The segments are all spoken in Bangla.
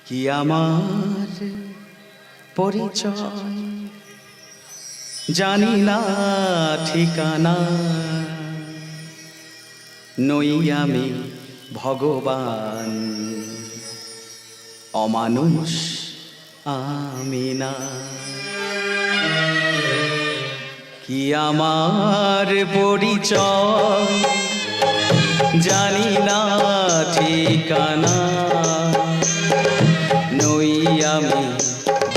কি আমার পরিচয় জানি না ঠিকানা, নই আমি ভগবান, অমানুষ আমি না। কি আমার পরিচয় জানি না ঠিকানা, নই আমি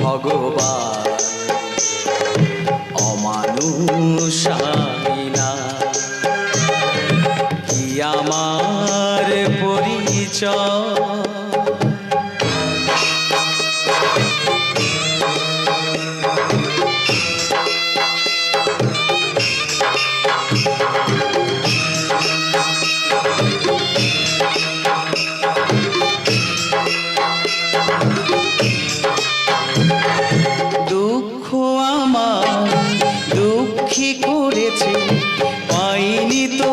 ভগবান, অমানুষ আমি না। কি আমার পরিচয় দুঃখ আমার দুঃখী করেছে, পাইনি তো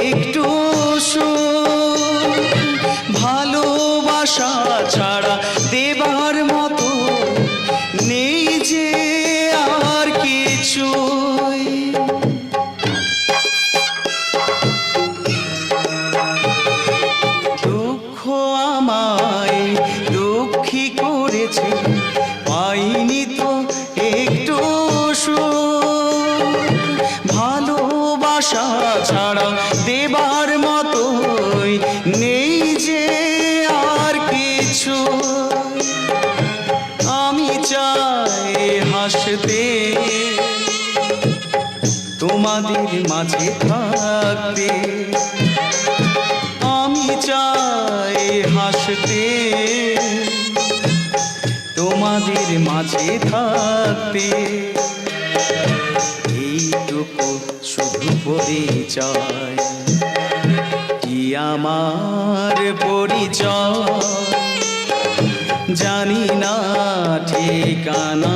একটু সুখ। ভালোবাসা ছাড়া দেবার মতো নেই যে আর কিছুই। দুঃখ আমায় দুঃখী করেছে, পাইনি তো একটু সুখ। ভালোবাসা ছাড়া দেবার মতোই নেই যে আর কিছু। আমি চাই হাসতে তোমাদের মাঝে থাকতে, আমি চাই হাসতে তোমাদের মাঝে থাকতে। এইটুকু শুধু পরিচয়, কি আমার পরিচয় জানি না ঠিকানা,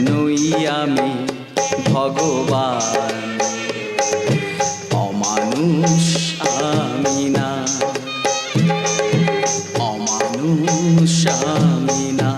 নই আমি ভগবান, অমানুষ আমি না, অমানুষ আমি না।